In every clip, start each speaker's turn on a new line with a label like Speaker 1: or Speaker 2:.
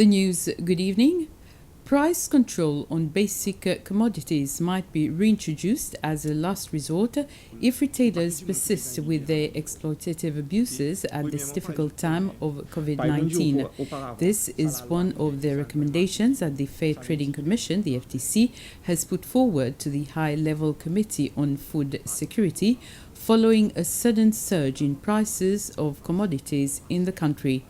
Speaker 1: The news, good evening. Price control on basic commodities might be reintroduced as a last resort if retailers persist with their exploitative abuses at this difficult time of COVID-19. This is one of the recommendations that the Fair Trading Commission, the FTC, has put forward to the High-Level Committee on Food Security following a sudden surge in prices of commodities in the country.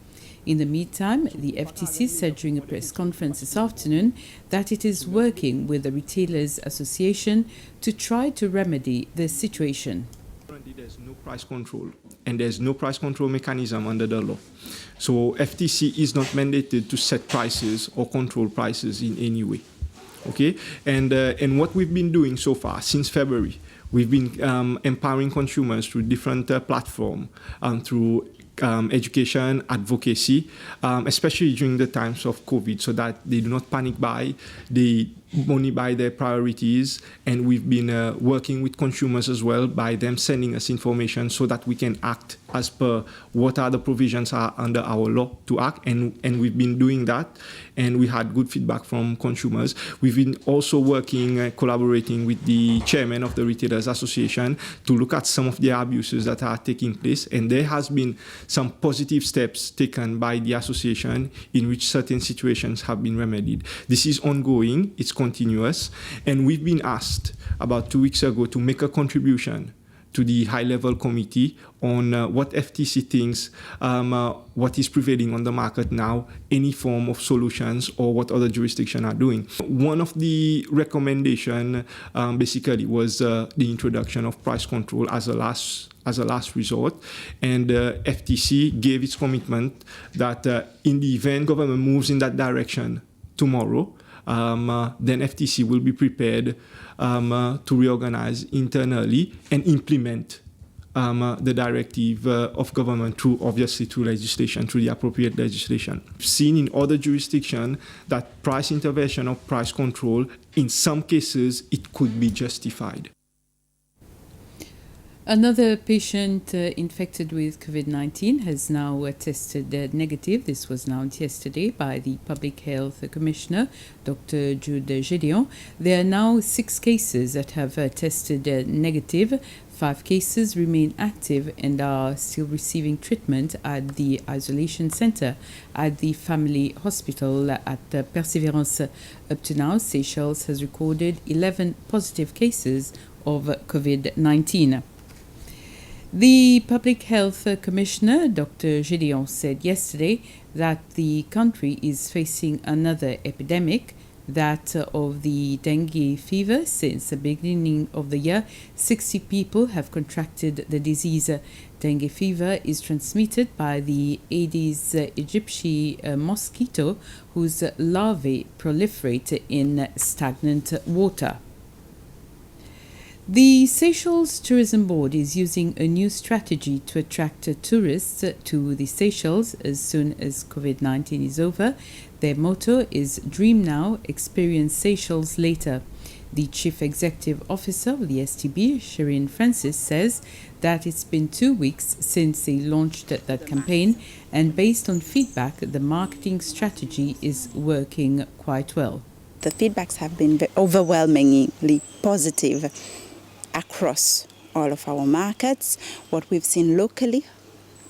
Speaker 1: In the meantime, the FTC said during a press conference this afternoon that it is working with the Retailers Association to try to remedy the situation.
Speaker 2: Currently, there's no price control, and there's no price control mechanism under the law. So FTC is not mandated to set prices or control prices in any way. Okay, and what we've been doing so far since February, we've been empowering consumers through different platforms, through education, advocacy, especially during the times of COVID, so that they do not panic buy, they only buy their priorities. And we've been working with consumers as well by them sending us information so that we can act as per what are the provisions are under our law to act. And we've been doing that, and we had good feedback from consumers. We've been also working, collaborating with the chairman of the Retailers Association to look at some of the abuses that are taking place. And there has been some positive steps taken by the association in which certain situations have been remedied. This is ongoing, it's continuous, and we've been asked about 2 weeks ago to make a contribution to the high-level committee on what FTC thinks, what is prevailing on the market now, any form of solutions, or what other jurisdictions are doing. One of the recommendations basically was the introduction of price control as a last resort, and FTC gave its commitment that in the event government moves in that direction tomorrow, then FTC will be prepared to reorganize internally and implement the directive of government through legislation, through the appropriate legislation. We've seen in other jurisdictions that price intervention or price control, in some cases, it could be justified.
Speaker 1: Another patient infected with COVID-19 has now tested negative. This was announced yesterday by the Public Health Commissioner, Dr. Jude Gédéon. There are now 6 cases that have tested negative. 5 cases remain active and are still receiving treatment at the isolation center at the Family Hospital at Perseverance. Up to now, Seychelles has recorded 11 positive cases of COVID-19. The Public Health Commissioner, Dr. Gédéon, said yesterday that the country is facing another epidemic, that of the dengue fever. Since the beginning of the year, 60 people have contracted the disease. Dengue fever is transmitted by the Aedes aegypti mosquito, whose larvae proliferate in stagnant water. The Seychelles Tourism Board is using a new strategy to attract tourists to the Seychelles as soon as COVID-19 is over. Their motto is Dream Now, Experience Seychelles Later. The Chief Executive Officer of the STB, Shireen Francis, says that it's been 2 weeks since they launched that campaign, and based on feedback, the marketing strategy is working quite well.
Speaker 3: The feedbacks have been overwhelmingly positive across all of our markets. What we've seen locally,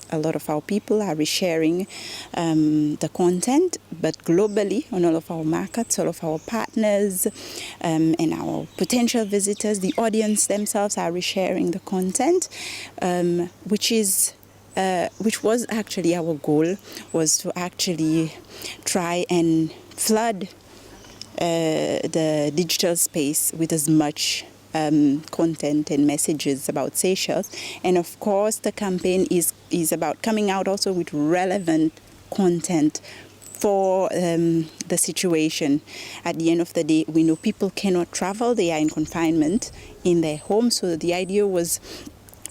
Speaker 3: a lot of our people are resharing the content, but globally on all of our markets, all of our partners and our potential visitors, the audience themselves are resharing the content, which was actually our goal, was to actually try and flood the digital space with as much content and messages about Seychelles. And of course, the campaign is about coming out also with relevant content for the situation. At the end of the day, we know people cannot travel. They are in confinement in their homes. So the idea was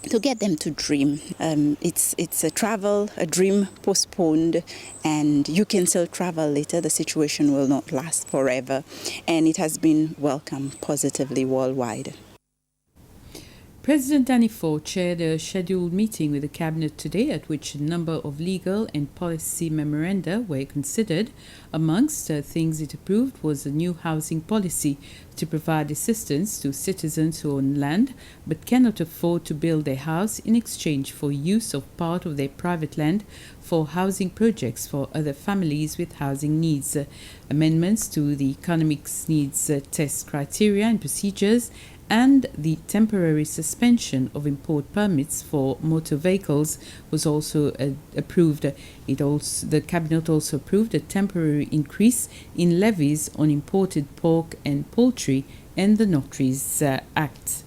Speaker 3: to get them to dream. It's a dream postponed, and you can still travel later. The situation will not last forever, and it has been welcomed positively worldwide.
Speaker 1: President Danifo chaired a scheduled meeting with the Cabinet today at which a number of legal and policy memoranda were considered. Amongst things it approved was a new housing policy to provide assistance to citizens who own land but cannot afford to build a house in exchange for use of part of their private land for housing projects for other families with housing needs. Amendments to the economics needs test criteria and procedures and the temporary suspension of import permits for motor vehicles was also approved. The Cabinet also approved a temporary increase in levies on imported pork and poultry and the Notaries Act.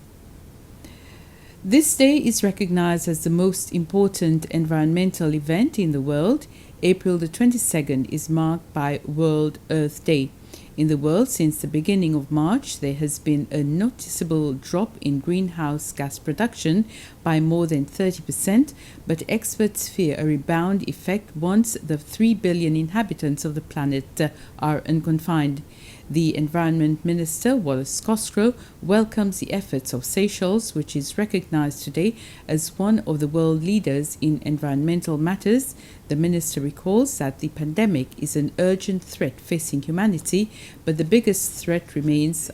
Speaker 1: This day is recognized as the most important environmental event in the world. April the 22nd is marked by World Earth Day. In the world, since the beginning of March, there has been a noticeable drop in greenhouse gas production by more than 30%, but experts fear a rebound effect once the 3 billion inhabitants of the planet are unconfined. The Environment Minister, Wallace Cosgrove, welcomes the efforts of Seychelles, which is recognized today as one of the world leaders in environmental matters. The minister recalls that the pandemic is an urgent threat facing humanity, but the biggest threat remains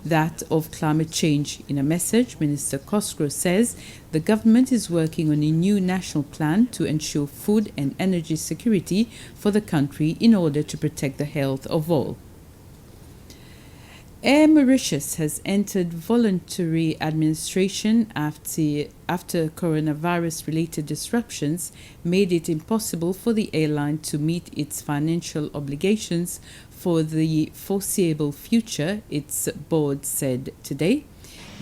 Speaker 1: that of climate change. In a message, Minister Cosgrove says the government is working on a new national plan to ensure food and energy security for the country in order to protect the health of all. Air Mauritius has entered voluntary administration after coronavirus-related disruptions made it impossible for the airline to meet its financial obligations for the foreseeable future, its board said today.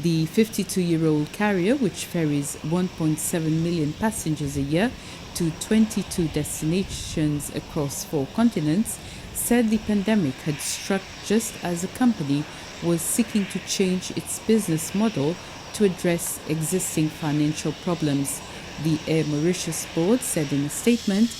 Speaker 1: The 52-year-old carrier, which ferries 1.7 million passengers a year to 22 destinations across 4 continents, said the pandemic had struck just as the company was seeking to change its business model to address existing financial problems. The Air Mauritius board said in a statement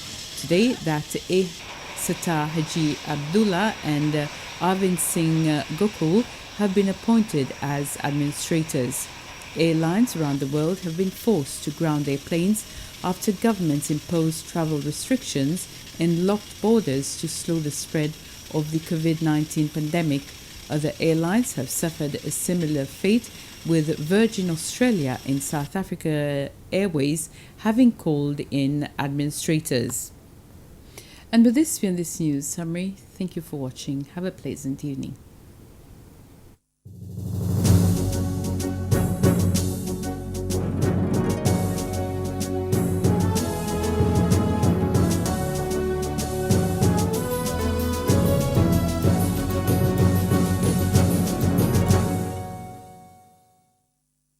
Speaker 1: today that Sattar Haji Abdullah and Arvind Singh Gokul have been appointed as administrators. Airlines around the world have been forced to ground their planes after governments imposed travel restrictions and locked borders to slow the spread of the COVID-19 pandemic. Other airlines have suffered a similar fate, with Virgin Australia and South Africa Airways having called in administrators. And with this, we end this news summary. Thank you for watching. Have a pleasant evening.